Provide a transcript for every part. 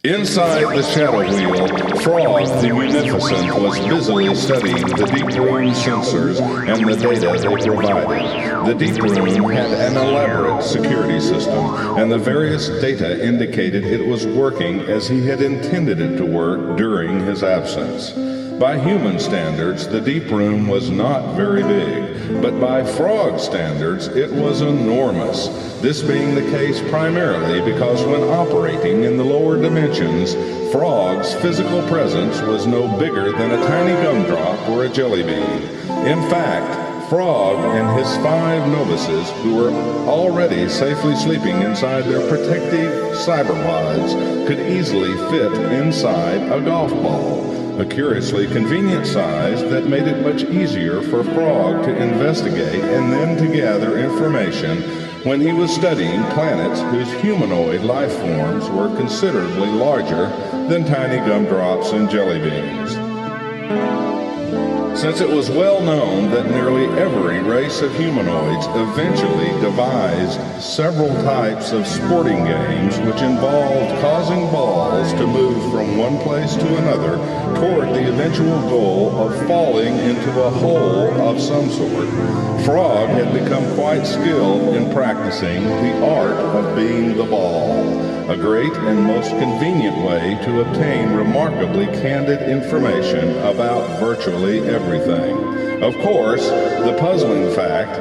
Inside the shadow wheel, Phrog the Munificent was busily studying the deep room sensors and the data they provided. The deep room had an elaborate security system, and the various data indicated it was working as he had intended it to work during his absence. By human standards, the deep room was not very big, but by Phrog standards, it was enormous. This being the case primarily because when operating in the lower dimensions, Phrog's physical presence was no bigger than a tiny gumdrop or a jelly bean. In fact, Phrog and his 5 novices, who were already safely sleeping inside their protective cyberpods, could easily fit inside a golf ball, a curiously convenient size that made it much easier for Phrog to investigate and then to gather information when he was studying planets whose humanoid life forms were considerably larger than tiny gumdrops and jelly beans. Since it was well known that nearly every race of humanoids eventually devised several types of sporting games which involved causing balls to move from one place to another toward the eventual goal of falling into a hole of some sort, Phrog had become quite skilled in practicing the art of being the ball, a great and most convenient way to obtain remarkably candid information about virtually everything. Of course, the puzzling fact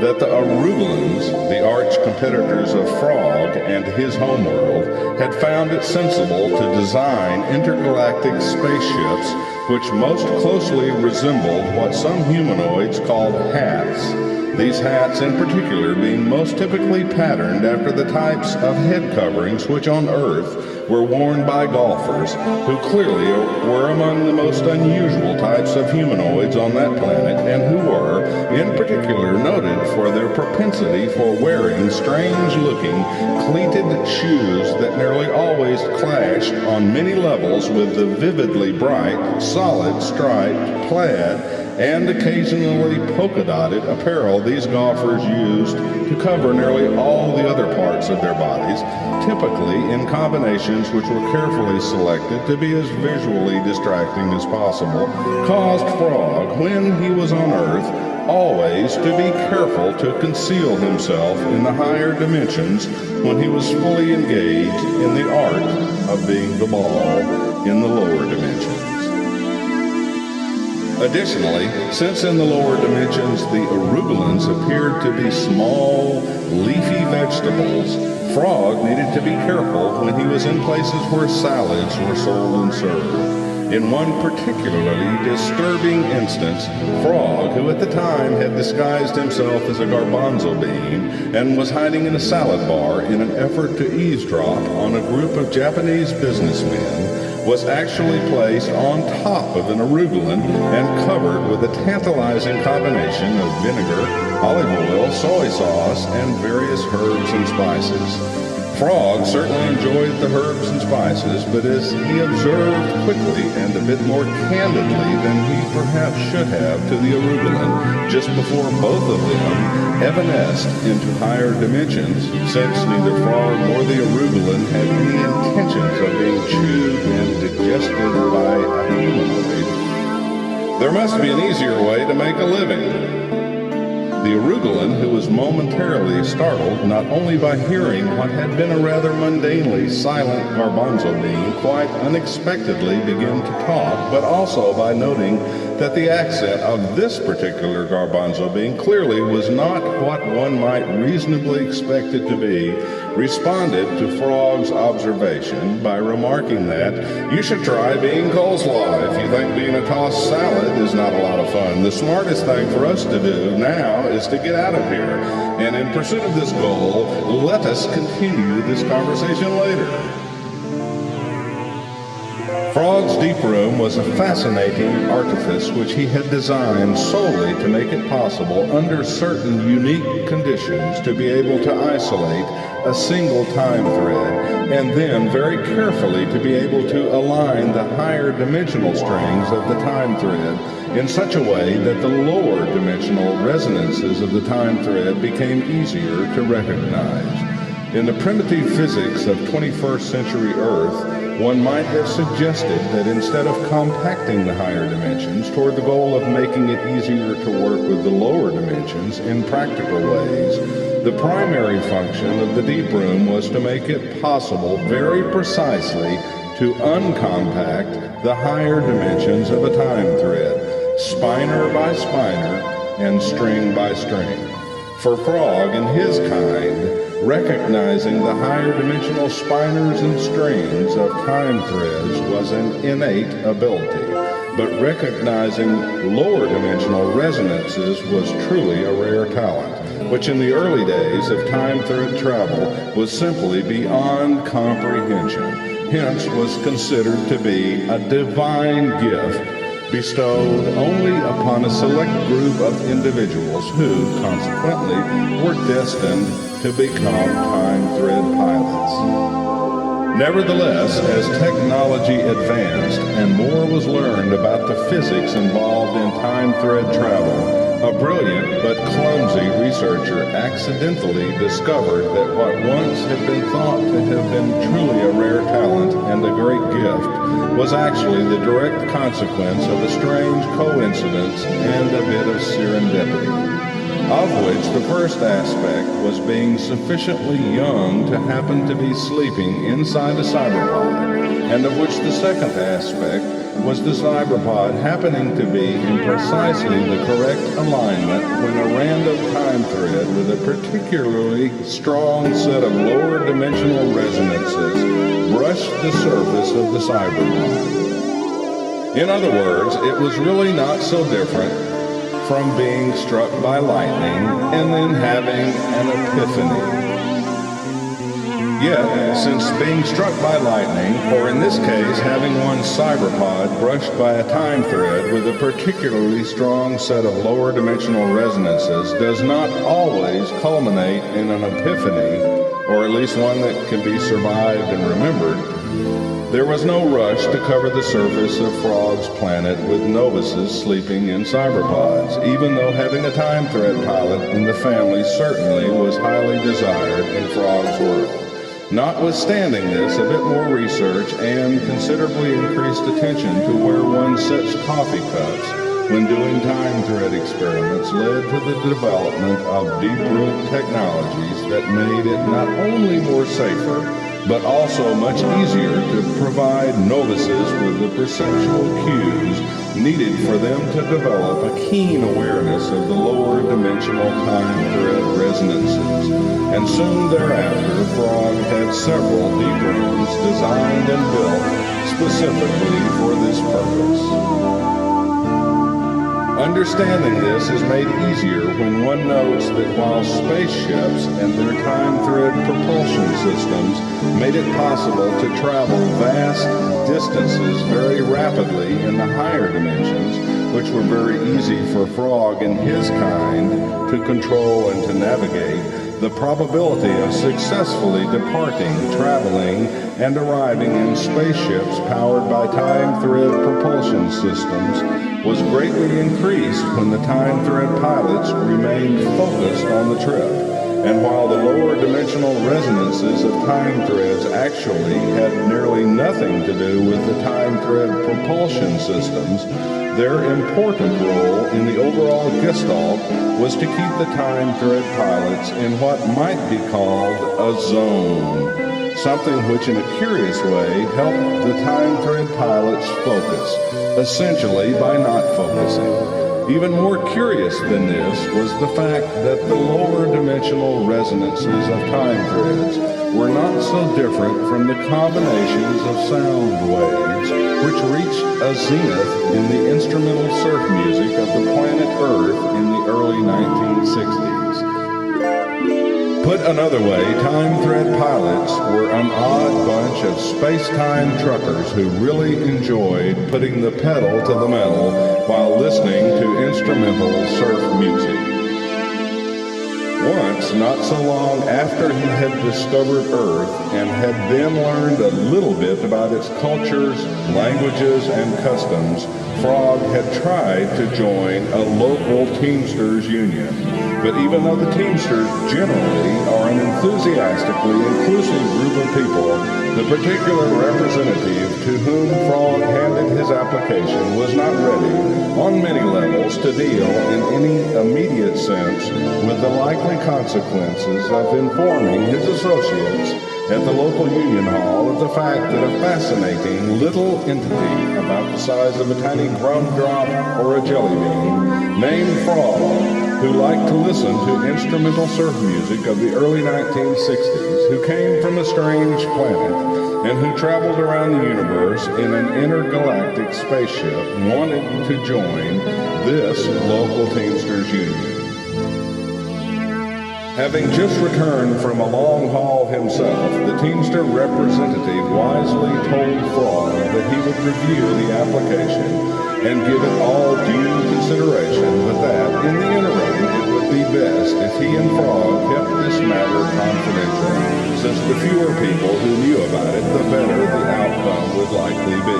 that the Arugulans, the arch competitors of Phrog and his homeworld, had found it sensible to design intergalactic spaceships which most closely resembled what some humanoids called hats. These hats in particular being most typically patterned after the types of head coverings which on Earth were worn by golfers, who clearly were among the most unusual types of humanoids on that planet, and who were, in particular, noted for their propensity for wearing strange-looking, cleated shoes that nearly always clashed on many levels with the vividly bright, solid striped, plaid, and occasionally polka-dotted apparel these golfers used to cover nearly all the other parts of their bodies, typically in combinations which were carefully selected to be as visually distracting as possible, caused Phrog, when he was on Earth, always to be careful to conceal himself in the higher dimensions when he was fully engaged in the art of being the ball in the lower dimensions. Additionally, since in the lower dimensions the Arugulans appeared to be small, leafy vegetables, Phrog needed to be careful when he was in places where salads were sold and served. In one particularly disturbing instance, Phrog, who at the time had disguised himself as a garbanzo bean and was hiding in a salad bar in an effort to eavesdrop on a group of Japanese businessmen, was actually placed on top of an Arugulan and covered with a tantalizing combination of vinegar, olive oil, soy sauce, and various herbs and spices. Phrog certainly enjoyed the herbs and spices, but as he observed quickly and a bit more candidly than he perhaps should have to the Arugulan, just before both of them evanesced into higher dimensions, since neither Phrog nor the Arugulan had any intentions of being chewed and digested by a humanoid. There must be an easier way to make a living. The Arugulan, who was momentarily startled not only by hearing what had been a rather mundanely silent garbanzo bean quite unexpectedly begin to talk, but also by noting that the accent of this particular garbanzo bean clearly was not what one might reasonably expect it to be, responded to Phrog's observation by remarking that you should try being coleslaw if you think being a tossed salad is not a lot of fun. The smartest thing for us to do now is to get out of here. And in pursuit of this goal, let us continue this conversation later. Phrog's deep room was a fascinating artifice which he had designed solely to make it possible under certain unique conditions to be able to isolate a single time thread, and then very carefully to be able to align the higher dimensional strings of the time thread in such a way that the lower dimensional resonances of the time thread became easier to recognize. In the primitive physics of 21st century Earth, one might have suggested that instead of compacting the higher dimensions toward the goal of making it easier to work with the lower dimensions in practical ways, the primary function of the deep room was to make it possible very precisely to uncompact the higher dimensions of a time thread, spiner by spiner and string by string. For Phrog and his kind, recognizing the higher dimensional spiners and strings of time threads was an innate ability, but recognizing lower dimensional resonances was truly a rare talent, which in the early days of time thread travel was simply beyond comprehension, hence was considered to be a divine gift bestowed only upon a select group of individuals who, consequently, were destined to become time thread pilots. Nevertheless, as technology advanced and more was learned about the physics involved in time thread travel, a brilliant but clumsy researcher accidentally discovered that what once had been thought to have been truly a rare talent and a great gift was actually the direct consequence of a strange coincidence and a bit of serendipity, of which the first aspect was being sufficiently young to happen to be sleeping inside a cyberpod, and of which the second aspect was the cyberpod happening to be in precisely the correct alignment when a random time thread with a particularly strong set of lower dimensional resonances brushed the surface of the cyberpod. In other words, it was really not so different from being struck by lightning and then having an epiphany. Yet, since being struck by lightning, or in this case having one's cyberpod brushed by a time thread with a particularly strong set of lower dimensional resonances, does not always culminate in an epiphany, or at least one that can be survived and remembered, there was no rush to cover the surface of Phrog's planet with novices sleeping in cyberpods, even though having a time thread pilot in the family certainly was highly desired in Phrog's world. Notwithstanding this, a bit more research and considerably increased attention to where one sets coffee cups when doing time thread experiments led to the development of deep room technologies that made it not only more safer, but also much easier to provide novices with the perceptual cues needed for them to develop a keen awareness of the lower dimensional time thread resonances. And soon thereafter, Phrog had several deep rooms designed and built specifically for this purpose. Understanding this is made easier when one notes that while spaceships and their time thread propulsion systems made it possible to travel vast distances very rapidly in the higher dimensions, which were very easy for Phrog and his kind to control and to navigate, the probability of successfully departing, traveling, and arriving in spaceships powered by time thread propulsion systems was greatly increased when the time thread pilots remained focused on the trip. And while the lower dimensional resonances of time threads actually had nearly nothing to do with the time thread propulsion systems, their important role in the overall gestalt was to keep the time thread pilots in what might be called a zone, something which in a curious way helped the time thread pilots focus, essentially by not focusing. Even more curious than this was the fact that the lower dimensional resonances of time threads were not so different from the combinations of sound waves which reached a zenith in the instrumental surf music of the planet Earth in the early 1960s. Put another way, time thread pilots were an odd bunch of space-time truckers who really enjoyed putting the pedal to the metal while listening to instrumental surf music. Once, not so long after he had discovered Earth and had then learned a little bit about its cultures, languages, and customs, Phrog had tried to join a local Teamsters union. But even though the Teamsters generally are an enthusiastically inclusive group of people, the particular representative to whom Phrog handed his application was not ready, on many levels, to deal in any immediate sense with the likely consequences of informing his associates at the local union hall of the fact that a fascinating little entity about the size of a tiny gumdrop or a jelly bean named Phrog, who liked to listen to instrumental surf music of the early 1960s, who came from a strange planet, and who traveled around the universe in an intergalactic spaceship, wanted to join this local Teamsters Union. Having just returned from a long haul himself, the Teamster representative wisely told Phrog that he would review the application and give it all due consideration, but that, in the interim, it would be best if he and Phrog kept this matter confidential, since the fewer people who knew about it, the better the outcome would likely be.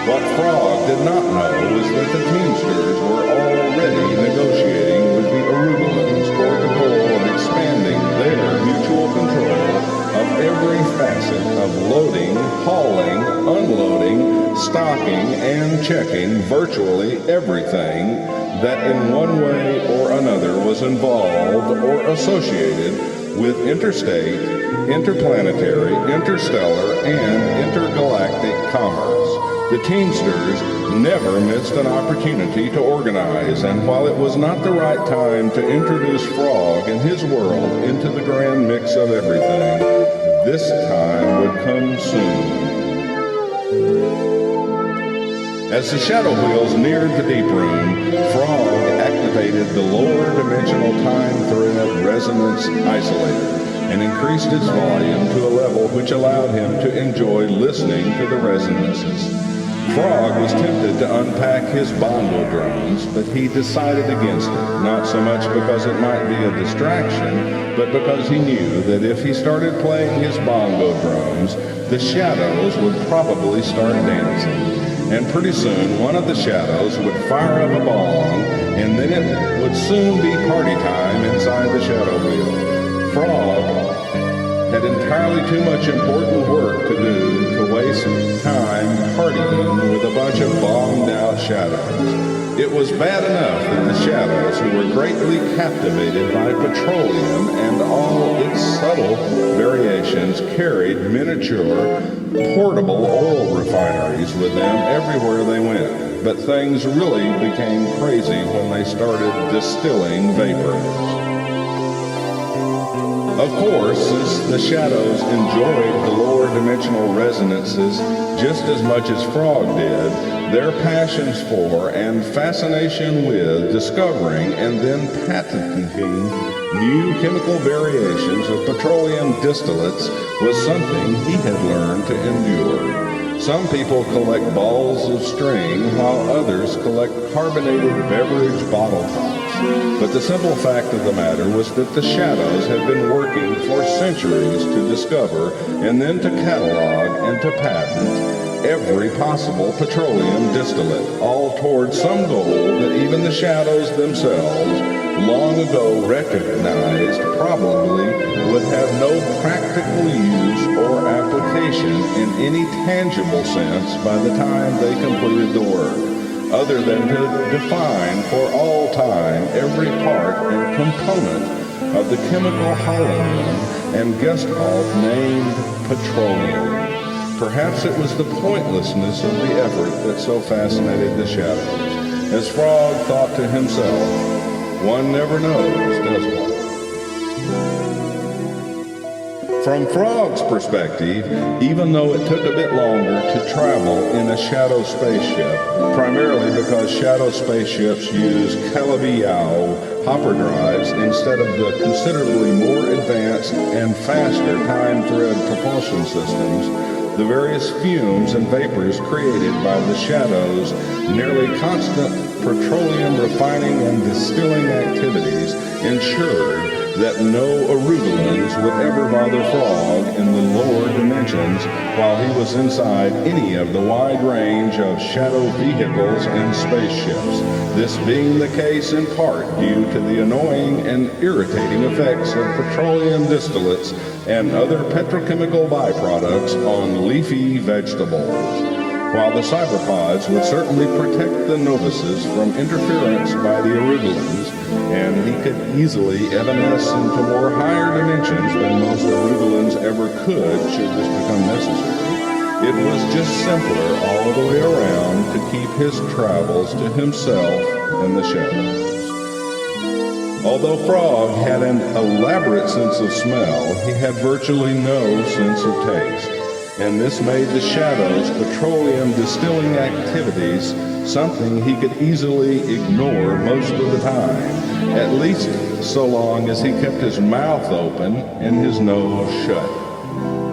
What Phrog did not know was that the Teamsters were already negotiating with the Arugulans toward the goal of expanding their mutual control of every facet of loading, hauling, unloading, stocking, and checking virtually everything that in one way or another was involved or associated with interstate, interplanetary, interstellar, and intergalactic commerce. The Teamsters never missed an opportunity to organize, and while it was not the right time to introduce Phrog and his world into the grand mix of everything, this time would come soon. As the shadow wheels neared the deep room, Phrog activated the lower dimensional time thread resonance isolator and increased its volume to a level which allowed him to enjoy listening to the resonances. Phrog was tempted to unpack his bongo drums, but he decided against it, not so much because it might be a distraction, but because he knew that if he started playing his bongo drums, the shadows would probably start dancing. And pretty soon, one of the shadows would fire up a bong, and then it would soon be party time inside the shadow wheel. Phrog had entirely too much important work to do to waste time partying with a bunch of bombed out shadows. It was bad enough that the shadows, who were greatly captivated by petroleum and all its subtle variations, carried miniature, portable oil refineries with them everywhere they went. But things really became crazy when they started distilling vapors. Of course, since the shadows enjoyed the lower dimensional resonances just as much as Phrog did, their passions for and fascination with discovering and then patenting new chemical variations of petroleum distillates was something he had learned to endure. Some people collect balls of string while others collect carbonated beverage bottle tops. But the simple fact of the matter was that the shadows had been working for centuries to discover and then to catalog and to patent every possible petroleum distillate, all toward some goal that even the shadows themselves long ago recognized probably would have no practical use or application in any tangible sense by the time they completed the work, other than to define for all time every part and component of the chemical holonym and gestalt named petroleum. Perhaps it was the pointlessness of the effort that so fascinated the shadows. As Phrog thought to himself, one never knows, does one? From Phrog's perspective, even though it took a bit longer to travel in a shadow spaceship, primarily because shadow spaceships use Calabi-Yau hopper drives instead of the considerably more advanced and faster time thread propulsion systems, the various fumes and vapors created by the shadows' nearly constant petroleum refining and distilling activities ensured that no Arugulans would ever bother Phrog in the lower dimensions while he was inside any of the wide range of shadow vehicles and spaceships, this being the case in part due to the annoying and irritating effects of petroleum distillates and other petrochemical byproducts on leafy vegetables. While the cyberpods would certainly protect the novices from interference by the Arugulans, and he could easily evanesce into more higher dimensions than most Arugulans ever could should this become necessary, it was just simpler all the way around to keep his travels to himself and the shadows. Although Phrog had an elaborate sense of smell, he had virtually no sense of taste. And this made the shadows' petroleum distilling activities something he could easily ignore most of the time, at least so long as he kept his mouth open and his nose shut.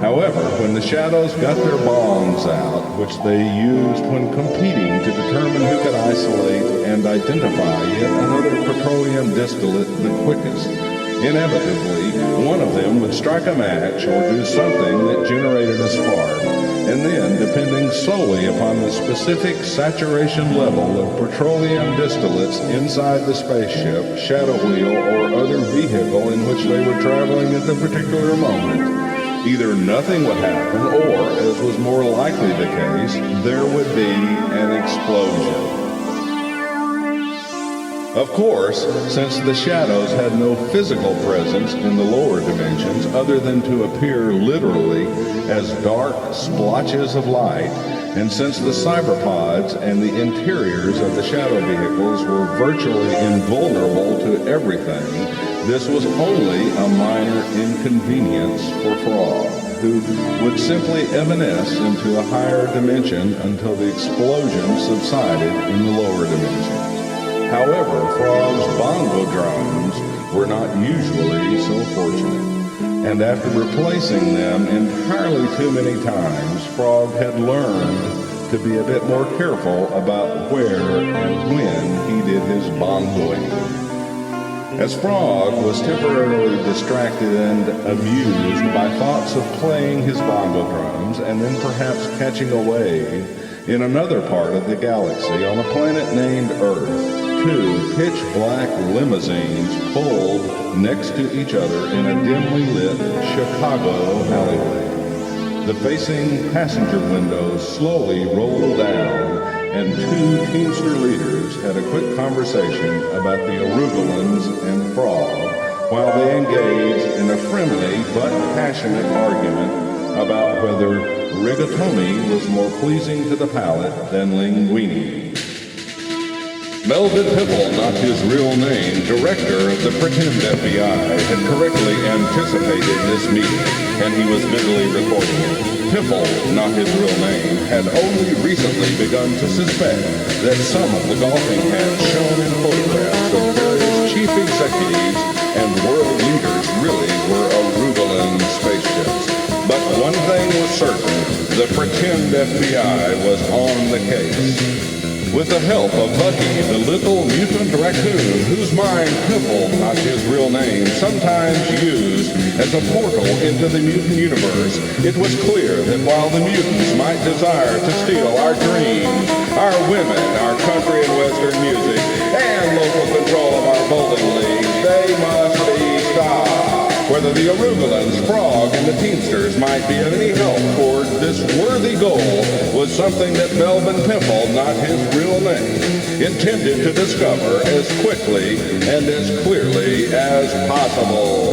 However, when the shadows got their bongs out, which they used when competing to determine who could isolate and identify yet another petroleum distillate the quickest, inevitably, one of them would strike a match or do something that generated a spark, and then, depending solely upon the specific saturation level of petroleum distillates inside the spaceship, shadow wheel, or other vehicle in which they were traveling at the particular moment, either nothing would happen or, as was more likely the case, there would be an explosion. Of course, since the shadows had no physical presence in the lower dimensions other than to appear literally as dark splotches of light, and since the cyberpods and the interiors of the shadow vehicles were virtually invulnerable to everything, this was only a minor inconvenience for Phrog, who would simply evanesce into a higher dimension until the explosion subsided in the lower dimensions. However, Phrog's bongo drums were not usually so fortunate, and after replacing them entirely too many times, Phrog had learned to be a bit more careful about where and when he did his bongoing. As Phrog was temporarily distracted and amused by thoughts of playing his bongo drums and then perhaps catching a wave in another part of the galaxy on a planet named Earth, two pitch-black limousines pulled next to each other in a dimly lit Chicago alleyway. The facing passenger windows slowly rolled down, and two Teamster leaders had a quick conversation about the Arugulans and Phrog, while they engaged in a friendly but passionate argument about whether rigatoni was more pleasing to the palate than linguine. Melvin Pipple, not his real name, director of the pretend FBI, had correctly anticipated this meeting, and he was mentally recording it. Pipple, not his real name, had only recently begun to suspect that some of the golfing hats shown in photographs of various chief executives and world leaders really were Arugulan spaceships. But one thing was certain, the pretend FBI was on the case. With the help of Bucky, the little mutant raccoon, whose mind Pipple, not his real name, sometimes used as a portal into the mutant universe, it was clear that while the mutants might desire to steal our dreams, our women, our country and western music, and local control of our bowling leagues, they must be stopped. Whether the Arugulans, Phrog, and the Teamsters might be of any help toward this worthy goal was something that Melvin Pimple, not his real name, intended to discover as quickly and as clearly as possible.